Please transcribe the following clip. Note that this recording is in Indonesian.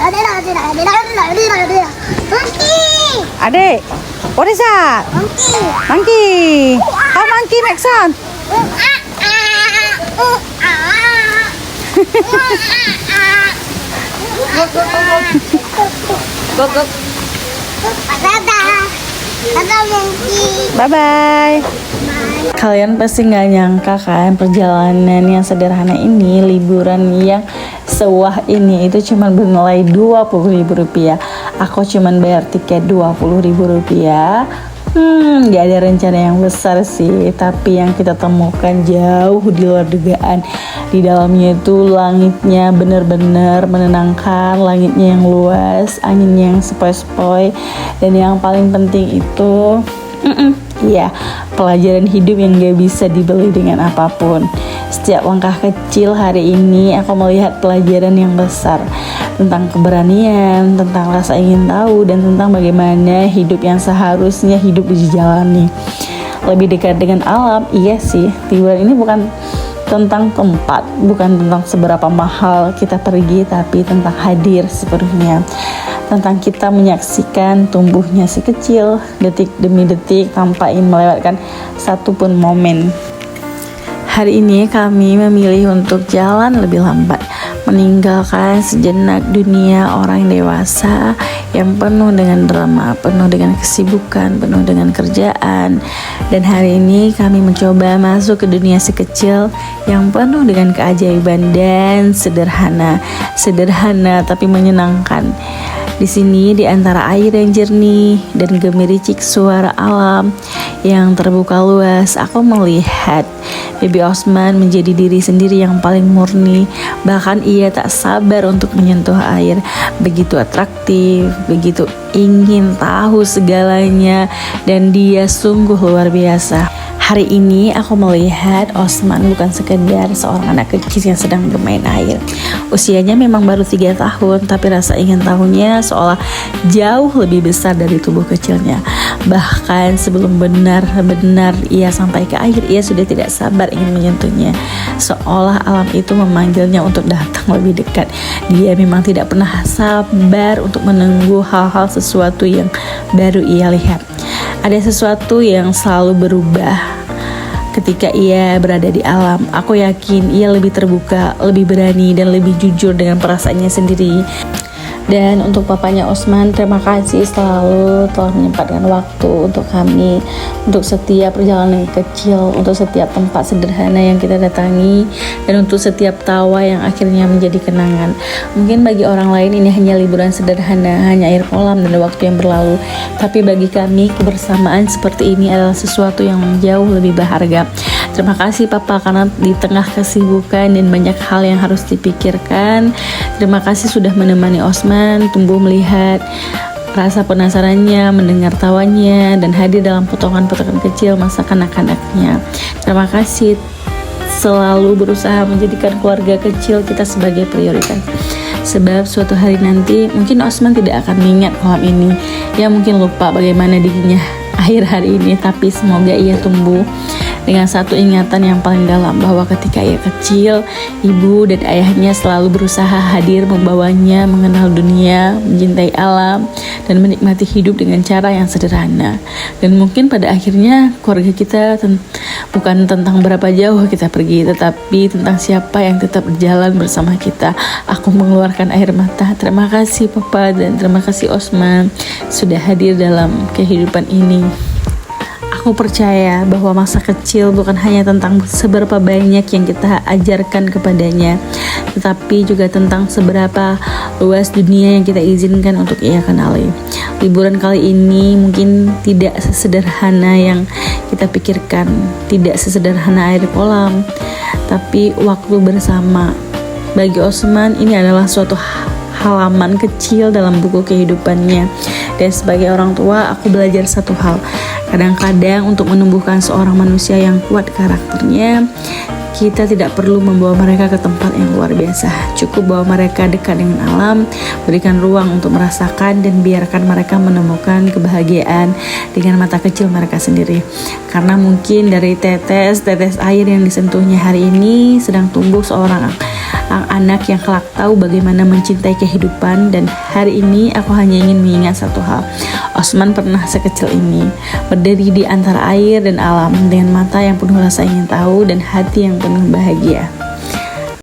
Adek, what is that? Monkey. How monkey make sound? Go. Bye bye. Kalian pasti nggak nyangka kan perjalanan yang sederhana ini, liburan yang sewah ini itu cuma bernilai Rp20.000. Aku cuma bayar tiket Rp20.000. Gak ada rencana yang besar sih, tapi yang kita temukan jauh di luar dugaan. Di dalamnya itu langitnya benar-benar menenangkan, langitnya yang luas, anginnya yang sepoi-sepoi, dan yang paling penting itu iya, pelajaran hidup yang gak bisa dibeli dengan apapun. Setiap langkah kecil hari ini aku melihat pelajaran yang besar tentang keberanian, tentang rasa ingin tahu, dan tentang bagaimana hidup yang seharusnya hidup dijalani. Lebih dekat dengan alam, iya sih, liburan ini bukan tentang tempat, bukan tentang seberapa mahal kita pergi, tapi tentang hadir sepenuhnya. Tentang kita menyaksikan tumbuhnya si kecil, detik demi detik tanpa ingin melewatkan satupun momen. Hari ini kami memilih untuk jalan lebih lambat, meninggalkan sejenak dunia orang dewasa yang penuh dengan drama, penuh dengan kesibukan, penuh dengan kerjaan. Dan hari ini kami mencoba masuk ke dunia si kecil yang penuh dengan keajaiban dan sederhana tapi menyenangkan. Di sini, di antara air yang jernih dan gemericik suara alam yang terbuka luas, aku melihat Baby Osman menjadi diri sendiri yang paling murni. Bahkan ia tak sabar untuk menyentuh air. Begitu atraktif, begitu ingin tahu segalanya, dan dia sungguh luar biasa. Hari ini aku melihat Osman bukan sekedar seorang anak kecil yang sedang bermain air. Usianya memang baru 3 tahun, tapi rasa ingin tahunya seolah jauh lebih besar dari tubuh kecilnya. Bahkan sebelum benar-benar ia sampai ke air, ia sudah tidak sabar ingin menyentuhnya. Seolah alam itu memanggilnya untuk datang lebih dekat. Dia memang tidak pernah sabar untuk menunggu hal-hal sesuatu yang baru ia lihat. Ada sesuatu yang selalu berubah ketika ia berada di alam. Aku yakin ia lebih terbuka, lebih berani, dan lebih jujur dengan perasaannya sendiri. Dan untuk papanya Osman, terima kasih selalu telah menyempatkan waktu untuk kami, untuk setiap perjalanan kecil, untuk setiap tempat sederhana yang kita datangi, dan untuk setiap tawa yang akhirnya menjadi kenangan. Mungkin bagi orang lain ini hanya liburan sederhana, hanya air kolam dan waktu yang berlalu, tapi bagi kami kebersamaan seperti ini adalah sesuatu yang jauh lebih berharga. Terima kasih Papa, karena di tengah kesibukan dan banyak hal yang harus dipikirkan, terima kasih sudah menemani Osman tumbuh melihat rasa penasarannya, mendengar tawanya, dan hadir dalam potongan-potongan kecil masa kanak-kanaknya. Terima kasih selalu berusaha menjadikan keluarga kecil kita sebagai prioritas. Sebab suatu hari nanti mungkin Osman tidak akan mengingat kolam ini. Ia mungkin lupa bagaimana dinginnya air hari ini, tapi semoga ia tumbuh dengan satu ingatan yang paling dalam, bahwa ketika ia kecil, ibu dan ayahnya selalu berusaha hadir membawanya mengenal dunia, mencintai alam, dan menikmati hidup dengan cara yang sederhana. Dan mungkin pada akhirnya keluarga kita bukan tentang berapa jauh kita pergi, tetapi tentang siapa yang tetap berjalan bersama kita. Aku mengeluarkan air mata. Terima kasih Papa, dan terima kasih Osman sudah hadir dalam kehidupan ini. Aku percaya bahwa masa kecil bukan hanya tentang seberapa banyak yang kita ajarkan kepadanya, tetapi juga tentang seberapa luas dunia yang kita izinkan untuk ia kenali. Liburan kali ini mungkin tidak sesederhana yang kita pikirkan, tidak sesederhana air kolam, tapi waktu bersama. Bagi Osman ini adalah suatu halaman kecil dalam buku kehidupannya. Dan sebagai orang tua, aku belajar satu hal. Kadang-kadang untuk menumbuhkan seorang manusia yang kuat karakternya, kita tidak perlu membawa mereka ke tempat yang luar biasa. Cukup bawa mereka dekat dengan alam, berikan ruang untuk merasakan, dan biarkan mereka menemukan kebahagiaan dengan mata kecil mereka sendiri. Karena mungkin dari tetes air yang disentuhnya hari ini sedang tumbuh seorang tentang anak yang kelak tahu bagaimana mencintai kehidupan. Dan hari ini aku hanya ingin mengingat satu hal. Osman pernah sekecil ini, berdiri di antara air dan alam dengan mata yang penuh rasa ingin tahu dan hati yang penuh bahagia.